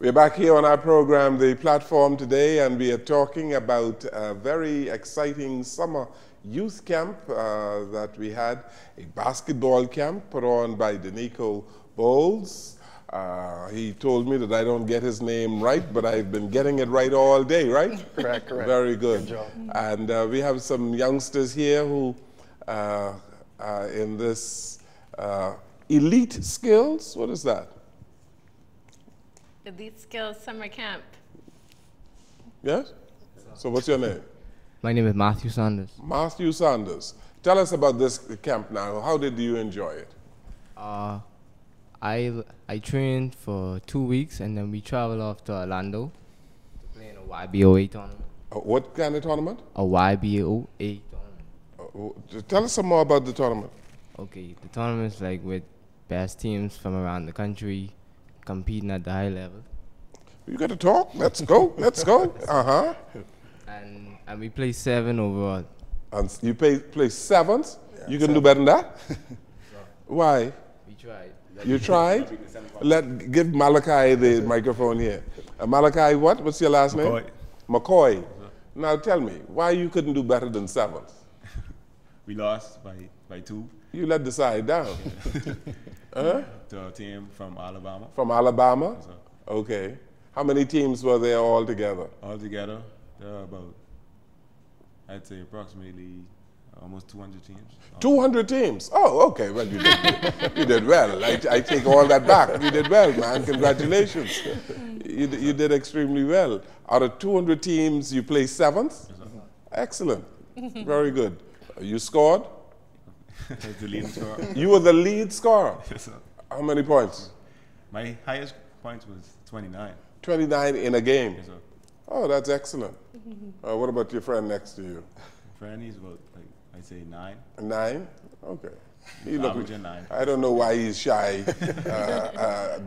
We're back here on our program, The Platform, today, and we are talking about a very exciting summer youth camp that we had, a basketball camp put on by Denykco Bowles. He told me that I don't get his name right, but I've been getting it right all day, right? Correct. Very good. Good job. And we have some youngsters here who in this elite skills. What is that? Elite Skills Summer Camp. Yes? So what's your name? My name is Matthew Sanders. Matthew Sanders. Tell us about this camp now. How did you enjoy it? I trained for 2 weeks and then we traveled off to Orlando to play in a YBOA tournament. What kind of tournament? A YBOA tournament. Tell us some more about the tournament. Okay, the tournament's like with best teams from around the country competing at the high level. You got to talk. Let's go. Let's go. Uh-huh. And we play 7 overall. And you play sevens? Yeah, you can do better than that? Why? We tried. You tried? Give Malachi the microphone here. Malachi, what? What's your last name? McCoy. Now tell me, why you couldn't do better than sevens? We lost by 2. You let the side down. Huh? To a team from Alabama. From Alabama? Yes, sir. Okay. How many teams were there all together? Altogether, there are about, I'd say approximately almost 200 teams. 200 teams? Oh, okay. Well, you did well. I take all that back. You did well, man. Congratulations. You did extremely well. Out of 200 teams, you play 7th? Yes, sir. Excellent. Very good. You scored? I was the leading scorer. You were the lead scorer? Yes, sir. How many points? My highest points was 29. 29 in a game? Yes, sir. Oh, that's excellent. What about your friend next to you? Friend, he's about, like, I'd say 9. 9? Okay. Averaging 9. I don't know why he's shy.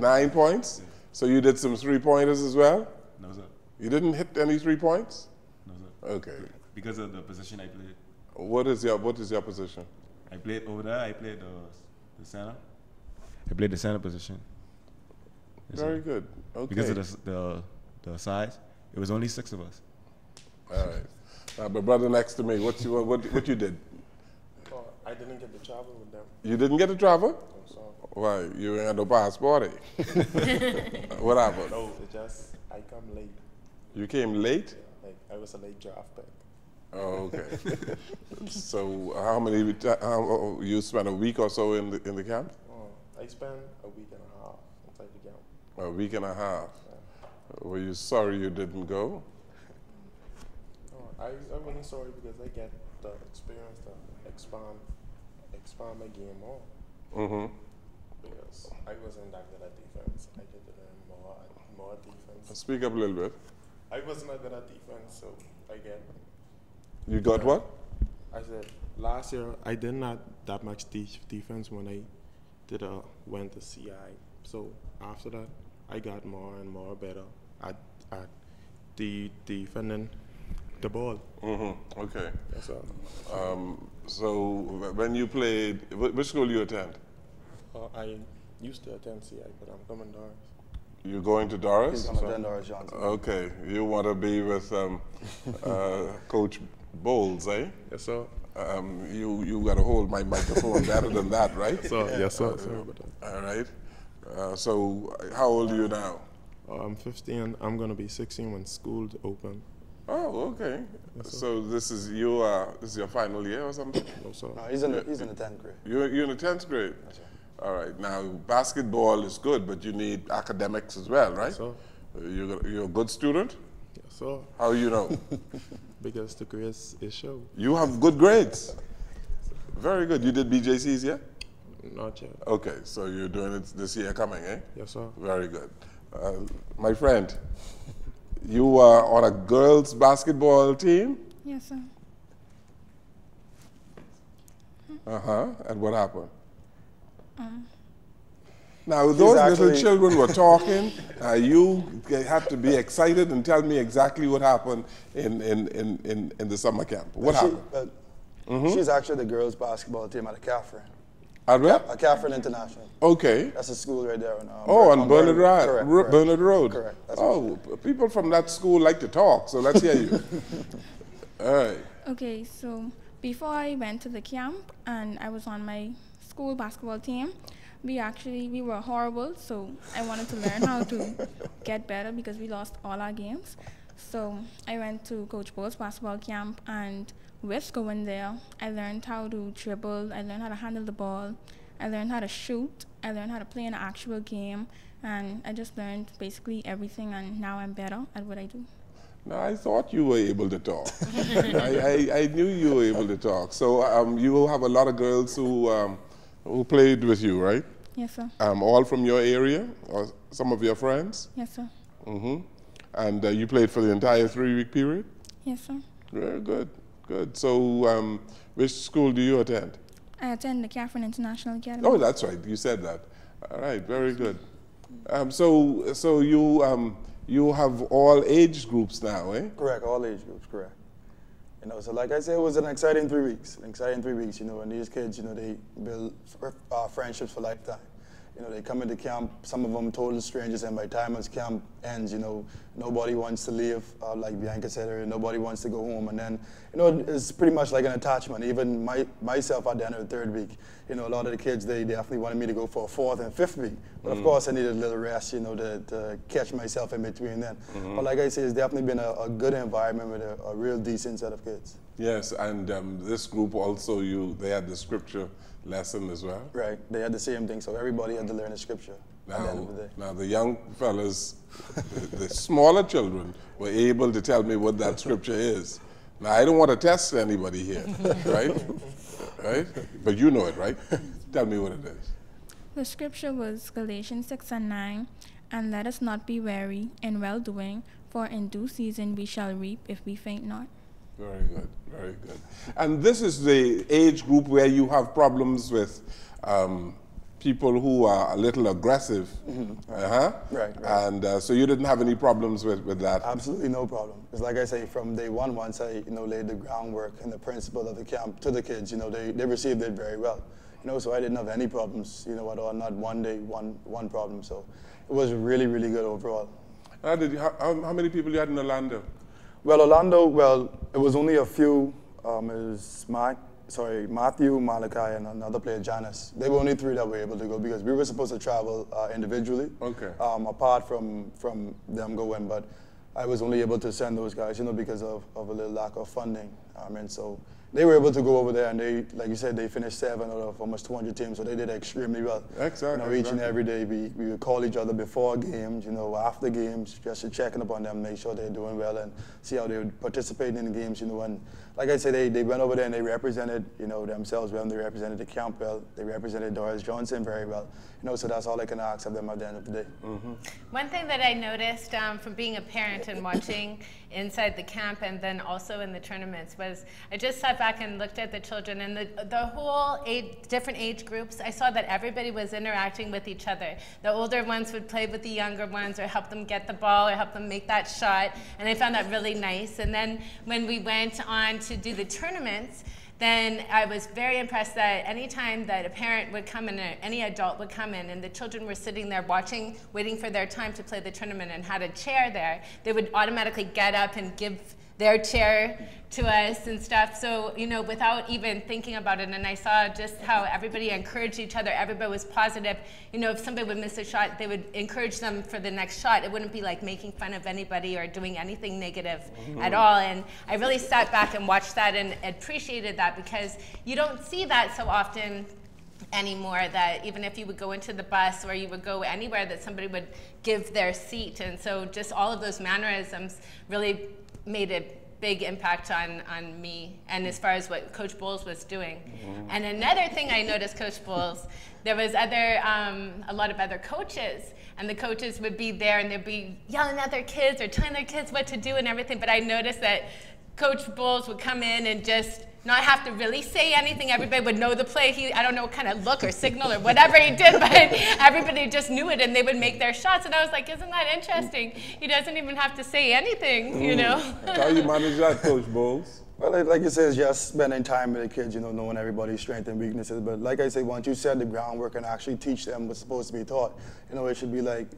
9 points? So you did some 3-pointers as well? No, sir. You didn't hit any 3 points? No, sir. Okay. Because of the position I played. What is your position? I played over there, I played the center. I played the center position. Yes, Very sir. good. Okay. Because of the size, it was only 6 of us. All right. But brother next to me, what you did? Oh, I didn't get to travel with them. You didn't get to travel? I'm sorry. Why? You ain't had no passport. What happened? No, it just, I come late. You came late? Like, I was a late draft pick. Oh, okay. So you spent a week or so in the camp? Oh, I spent a week and a half inside the camp. A week and a half. Yeah. Were you sorry you didn't go? Oh, I wasn't sorry because I get the experience to expand my game more. Mm-hmm. Because I wasn't that good at defense. I get to learn more defense. Speak up a little bit. I wasn't that good at defense, so I get. You got what? I said last year I did not that much defense when I went to CI. So after that, I got more and more better at defending the ball. Mm-hmm. Okay. That's all. So when you played, which school you attend? I used to attend CI, but I'm coming Doris. You're going to Doris? I'm attending Doris Johnson. Okay. You want to be with Coach Bowles, eh? Yes, sir. You got to hold my microphone better than that, right? Yes, sir. All right. So how old are you now? I'm 15. I'm going to be 16 when school's open. Oh, okay. Yes, So this is your final year or something? No, sir. No, he's in the 10th grade. You're in the 10th grade? That's right. All right. Now, basketball is good, but you need academics as well, right? Yes, sir. You're a good student? Yes, sir. How you know? Because the grades is show. You have good grades. Very good. You did BJCs, yeah? Not yet. Okay, so you're doing it this year coming, eh? Yes, sir. Very good. My friend, you are on a girls' basketball team? Yes, sir. Uh-huh. And what happened? Now, those little children were talking. You have to be excited and tell me exactly what happened in the summer camp. What happened? She's actually the girls' basketball team at a Catherine. At where? Catherine International. Okay. That's a school right there. On Bernard Road. Correct. Bernard Road. Correct. That's People from that school like to talk, so let's hear you. All right. Okay, so before I went to the camp and I was on my school basketball team, we were horrible, so I wanted to learn how to get better because we lost all our games. So I went to Coach Bowles' basketball camp, and with going there, I learned how to dribble, I learned how to handle the ball, I learned how to shoot, I learned how to play in an actual game, and I just learned basically everything, and now I'm better at what I do. Now, I thought you were able to talk. I knew you were able to talk. So you have a lot of girls who played with you, right? Yes, sir. All from your area, or some of your friends? Yes, sir. Mm-hmm. And you played for the entire 3-week period? Yes, sir. Very good, good. So which school do you attend? I attend the Catherine International Academy. Oh, that's right, you said that. All right, very good. So you have all age groups now, eh? Correct, all age groups, correct. You know, so like I said, it was an exciting 3 weeks. You know, and these kids, you know, they build friendships for lifetime. You know, they come into camp, some of them total strangers, and by the time this camp ends, you know, nobody wants to leave, like Bianca said earlier, nobody wants to go home. And then, you know, it's pretty much like an attachment. Even myself at the end of the 3rd week, you know, a lot of the kids, they definitely wanted me to go for a 4th and 5th week. But of course, I needed a little rest, you know, to catch myself in between then. But like I said, it's definitely been a good environment with a real decent set of kids. Yes, and this group also, they had the scripture lesson as well? Right, they had the same thing, so everybody had to learn the scripture at the end of the day. Now the young fellas, the smaller children, were able to tell me what that scripture is. Now I don't want to test anybody here, right? Right? But you know it, right? Tell me what it is. The scripture was Galatians 6:9, and let us not be weary in well-doing, for in due season we shall reap if we faint not. Very good, very good. And this is the age group where you have problems with people who are a little aggressive. Right. And so you didn't have any problems with that? Absolutely no problem. Because like I say, from day one, once I laid the groundwork and the principle of the camp to the kids, they received it very well. So I didn't have any problems, at all, not one day, one problem. So it was really, really good overall. How many people you had in Orlando? Well, Orlando, it was only a few. It was Matthew, Malachi, and another player, Janice. They were only 3 that were able to go because we were supposed to travel individually. Okay. Apart from them going, but I was only able to send those guys, because of a little lack of funding. And so they were able to go over there, and they, like you said, they finished 7 out of almost 200 teams, so they did extremely well. Exactly. Each and every day, we would call each other before games, after games, just to check up on them, make sure they're doing well, and see how they would participate in the games, And like I said, they went over there and they represented, themselves well, and they represented the camp well, they represented Doris Johnson very well, so that's all I can ask of them at the end of the day. Mm-hmm. One thing that I noticed from being a parent and watching inside the camp and then also in the tournaments was I just sat back and looked at the children and the whole different age groups. I saw that everybody was interacting with each other. The older ones would play with the younger ones or help them get the ball or help them make that shot, and I found that really nice. And then when we went on to do the tournaments, then I was very impressed that any time that a parent would come in, or any adult would come in, and the children were sitting there watching, waiting for their time to play the tournament and had a chair there, they would automatically get up and give their chair to us and stuff. So, without even thinking about it, and I saw just how everybody encouraged each other, everybody was positive. If somebody would miss a shot, they would encourage them for the next shot. It wouldn't be like making fun of anybody or doing anything negative at all. And I really sat back and watched that and appreciated that, because you don't see that so often anymore, that even if you would go into the bus or you would go anywhere, that somebody would give their seat. And so just all of those mannerisms really made a big impact on me, and as far as what Coach Bowles was doing. And another thing I noticed, Coach Bowles, there was a lot of other coaches, and the coaches would be there and they'd be yelling at their kids or telling their kids what to do and everything, but I noticed that Coach Bowles would come in and just not have to really say anything. Everybody would know the play. I don't know what kind of look or signal or whatever he did, but everybody just knew it, and they would make their shots. And I was like, isn't that interesting? He doesn't even have to say anything, How you manage that, Coach Bowles? Well, like you said, it's just spending time with the kids, you know, knowing everybody's strengths and weaknesses. But like I say, once you set the groundwork and actually teach them what's supposed to be taught, you know, it should be like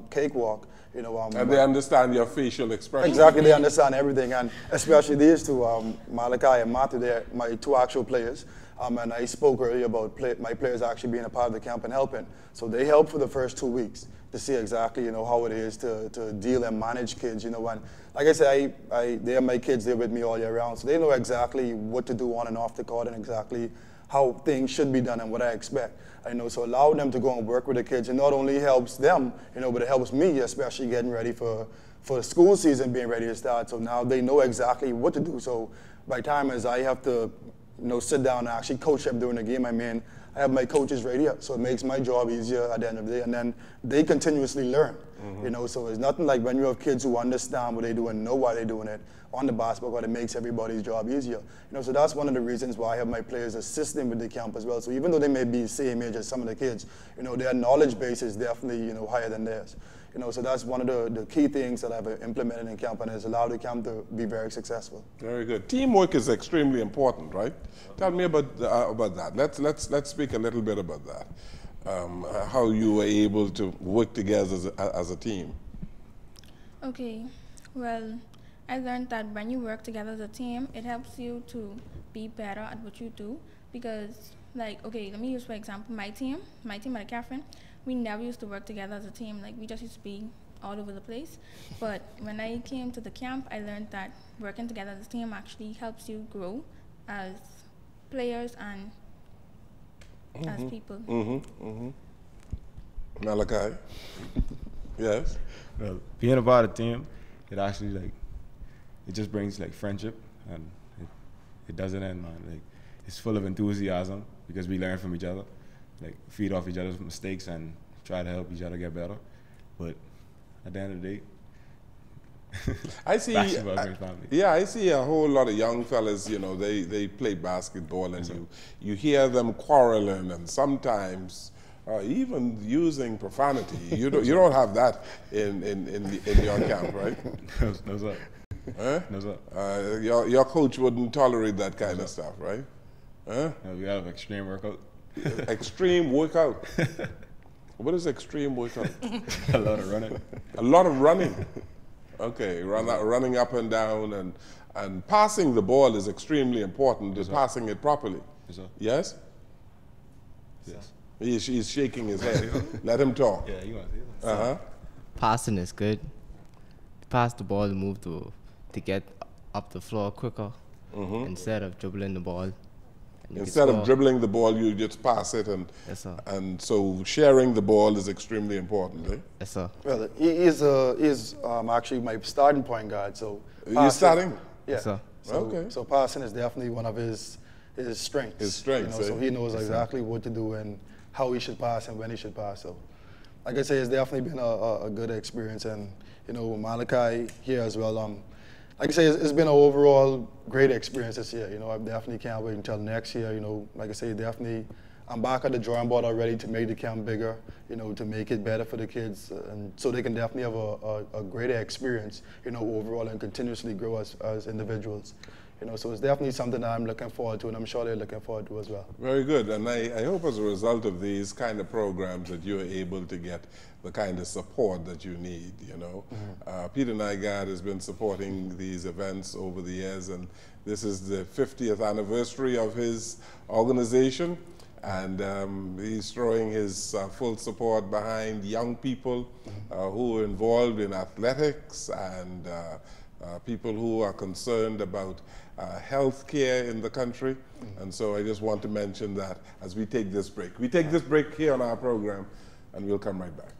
cakewalk, you know. And they understand your facial expression. Exactly, they understand everything, and especially these two, Malachi and Matthew, they're my two actual players. And I spoke earlier about my players actually being a part of the camp and helping. So they helped for the first 2 weeks to see exactly, you know, how it is to deal and manage kids, you know. And like I said, they're my kids, they're with me all year round, so they know exactly what to do on and off the court and exactly how things should be done and what I expect. I know, so allowing them to go and work with the kids, it not only helps them, you know, but it helps me, especially getting ready for the school season being ready to start. So now they know exactly what to do. So by the time as I have to, you know, sit down and actually coach them during the game, I mean, I have my coaches right here, so it makes my job easier at the end of the day, and then they continuously learn, you know, so it's nothing like when you have kids who understand what they do and know why they're doing it on the basketball court, it makes everybody's job easier. You know, so that's one of the reasons why I have my players assisting with the camp as well. So even though they may be the same age as some of the kids, you know, their knowledge base is definitely, you know, higher than theirs. You know, so that's one of the key things that I've implemented in camp, and has allowed the camp to be very successful. Very good. Teamwork is extremely important, right? Tell me about that. Let's speak a little bit about that. How you were able to work together as a team. Okay, well, I learned that when you work together as a team, it helps you to be better at what you do. Because, like, okay, let me use for example my team at Catherine. We never used to work together as a team. Like, we just used to be all over the place. But when I came to the camp, I learned that working together as a team actually helps you grow as players and as people. Malachi? Yes? Well, being a part of the team, it actually, like, it just brings, like, friendship, and it doesn't end, man. Like, it's full of enthusiasm because we learn from each other, like, feed off each other's mistakes and try to help each other get better. But at the end of the day, I see. family. Yeah, I see a whole lot of young fellas. You know, they play basketball, and you hear them quarreling, and sometimes even using profanity. You don't have that in your camp, right? No sir. Huh? No sir. Your coach wouldn't tolerate that kind of stuff, right? Huh? We have extreme workout. Extreme workout. What is extreme workout? A lot of running. A lot of running. Okay, running up and down and passing the ball is extremely important. Yes, passing it properly. Yes, sir. Yes? Yes. He's shaking his head. Let him talk. Yeah, you want to see it. Passing is good. Pass the ball, move to get up the floor quicker instead of dribbling the ball. Instead of dribbling the ball, you just pass it, and yes, sir. And so sharing the ball is extremely important. Eh? Yes, sir. Well, he is actually my starting point guard. So you're starting? Yeah. Yes, sir. So passing is definitely one of his strengths. His strengths. You know, so he knows exactly what to do and how he should pass and when he should pass. So, like I say, it's definitely been a good experience, and you know, Malachi here as well. Like I say, it's been an overall great experience this year. You know, I definitely can't wait until next year. You know, like I say, definitely, I'm back at the drawing board already to make the camp bigger. You know, to make it better for the kids, and so they can definitely have a greater experience. You know, overall, and continuously grow as individuals. You know, so it's definitely something that I'm looking forward to, and I'm sure they're looking forward to as well. Very good, and I hope as a result of these kind of programs that you're able to get the kind of support that you need, you know. Peter Nygard has been supporting these events over the years, and this is the 50th anniversary of his organization, and he's throwing his full support behind young people who are involved in athletics and people who are concerned about health care in the country. And so I just want to mention that as we take this break. We take this break here on our program, and we'll come right back.